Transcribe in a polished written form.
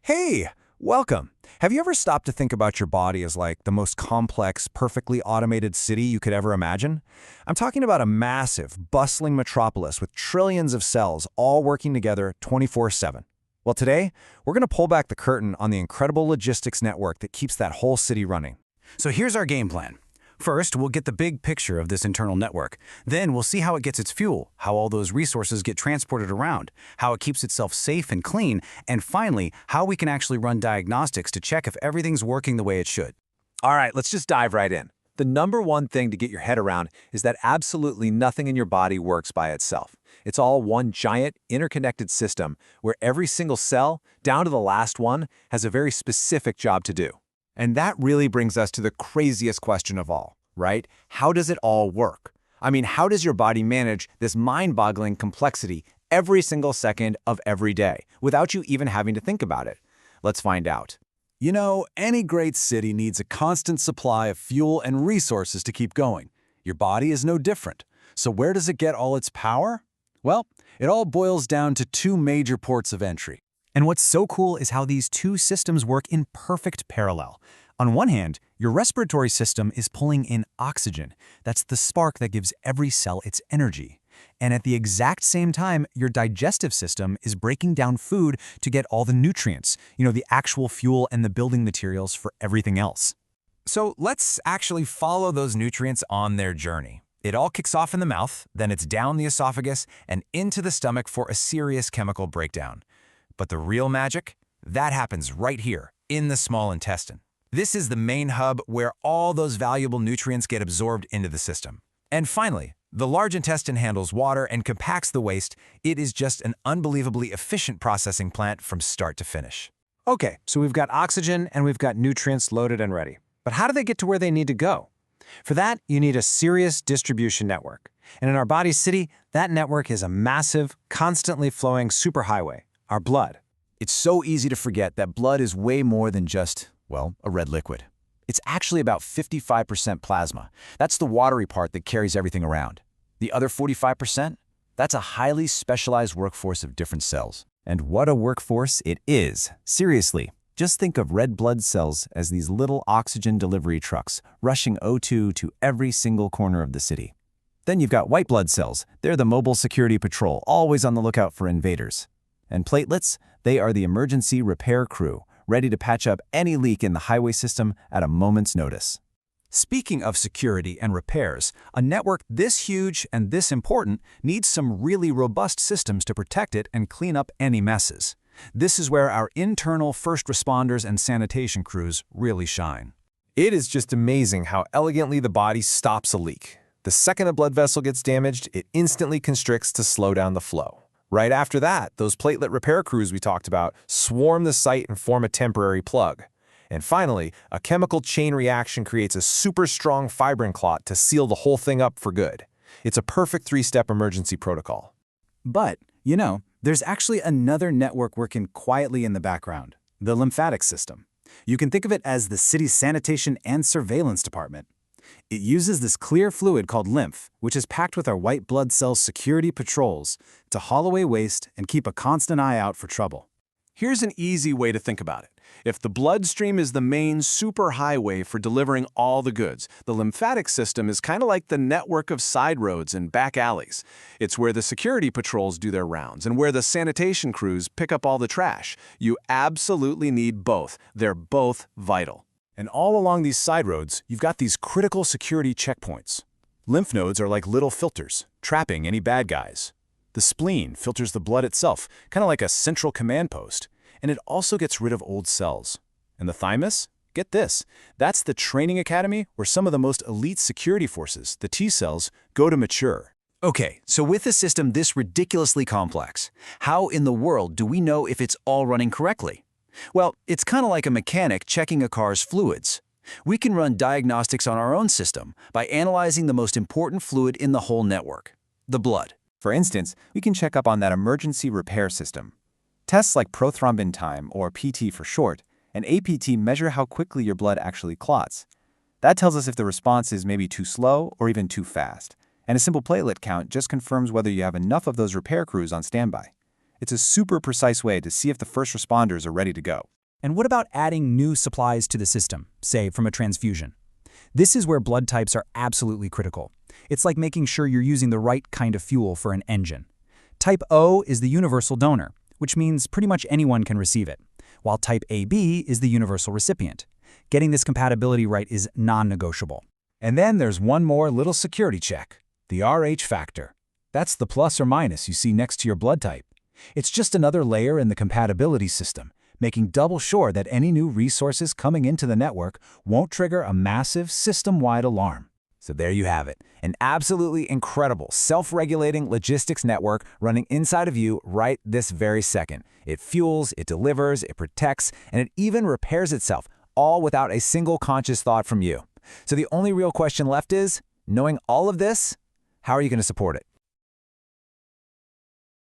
Hey, welcome. Have you ever stopped to think about your body as like the most complex, perfectly automated city you could ever imagine? I'm talking about a massive, bustling metropolis with trillions of cells all working together 24/7. Well, today, we're going to pull back the curtain on the incredible logistics network that keeps that whole city running. So here's our game plan. First, we'll get the big picture of this internal network. Then we'll see how it gets its fuel, how all those resources get transported around, how it keeps itself safe and clean, and finally, how we can actually run diagnostics to check if everything's working the way it should. All right, let's just dive right in. The number one thing to get your head around is that absolutely nothing in your body works by itself. It's all one giant, interconnected system where every single cell, down to the last one, has a very specific job to do. And that really brings us to the craziest question of all, right? How does it all work? I mean, how does your body manage this mind-boggling complexity every single second of every day without you even having to think about it? Let's find out. You know, any great city needs a constant supply of fuel and resources to keep going. Your body is no different. So where does it get all its power? Well, it all boils down to two major ports of entry. And what's so cool is how these two systems work in perfect parallel. On one hand, your respiratory system is pulling in oxygen. That's the spark that gives every cell its energy. And at the exact same time, your digestive system is breaking down food to get all the nutrients, the actual fuel and the building materials for everything else. So let's actually follow those nutrients on their journey. It all kicks off in the mouth, then it's down the esophagus and into the stomach for a serious chemical breakdown. But the real magic? That happens right here, in the small intestine. This is the main hub where all those valuable nutrients get absorbed into the system. And finally, the large intestine handles water and compacts the waste. It is just an unbelievably efficient processing plant from start to finish. Okay, so we've got oxygen and we've got nutrients loaded and ready. But how do they get to where they need to go? For that, you need a serious distribution network. And in our body's city, that network is a massive, constantly flowing superhighway, our blood. It's so easy to forget that blood is way more than just, well, a red liquid. It's actually about 55% plasma. That's the watery part that carries everything around. The other 45%? That's a highly specialized workforce of different cells. And what a workforce it is. Seriously, just think of red blood cells as these little oxygen delivery trucks rushing O2 to every single corner of the city. Then you've got white blood cells. They're the mobile security patrol, always on the lookout for invaders. And platelets, they are the emergency repair crew, ready to patch up any leak in the highway system at a moment's notice. Speaking of security and repairs, a network this huge and this important needs some really robust systems to protect it and clean up any messes. This is where our internal first responders and sanitation crews really shine. It is just amazing how elegantly the body stops a leak. The second a blood vessel gets damaged, it instantly constricts to slow down the flow. Right after that, those platelet repair crews we talked about swarm the site and form a temporary plug. And finally, a chemical chain reaction creates a super strong fibrin clot to seal the whole thing up for good. It's a perfect three-step emergency protocol. But, there's actually another network working quietly in the background, the lymphatic system. You can think of it as the city's sanitation and surveillance department. It uses this clear fluid called lymph, which is packed with our white blood cell security patrols, to haul away waste and keep a constant eye out for trouble. Here's an easy way to think about it. If the bloodstream is the main superhighway for delivering all the goods, the lymphatic system is kind of like the network of side roads and back alleys. It's where the security patrols do their rounds and where the sanitation crews pick up all the trash. You absolutely need both. They're both vital. And all along these side roads, you've got these critical security checkpoints. Lymph nodes are like little filters, trapping any bad guys. The spleen filters the blood itself, kind of like a central command post, and it also gets rid of old cells. And the thymus? Get this, that's the training academy where some of the most elite security forces, the T cells, go to mature. Okay, so with a system this ridiculously complex, how in the world do we know if it's all running correctly? Well, it's kind of like a mechanic checking a car's fluids. We can run diagnostics on our own system by analyzing the most important fluid in the whole network, the blood. For instance, we can check up on that emergency repair system. Tests like prothrombin time, or PT for short, and APT measure how quickly your blood actually clots. That tells us if the response is maybe too slow or even too fast. And a simple platelet count just confirms whether you have enough of those repair crews on standby. It's a super precise way to see if the first responders are ready to go. And what about adding new supplies to the system, say from a transfusion? This is where blood types are absolutely critical. It's like making sure you're using the right kind of fuel for an engine. Type O is the universal donor, which means pretty much anyone can receive it, while type AB is the universal recipient. Getting this compatibility right is non-negotiable. And then there's one more little security check, the RH factor. That's the plus or minus you see next to your blood type. It's just another layer in the compatibility system, making double sure that any new resources coming into the network won't trigger a massive system-wide alarm. So there you have it, an absolutely incredible self-regulating logistics network running inside of you right this very second. It fuels, it delivers, it protects, and it even repairs itself, all without a single conscious thought from you. So the only real question left is, knowing all of this, how are you going to support it?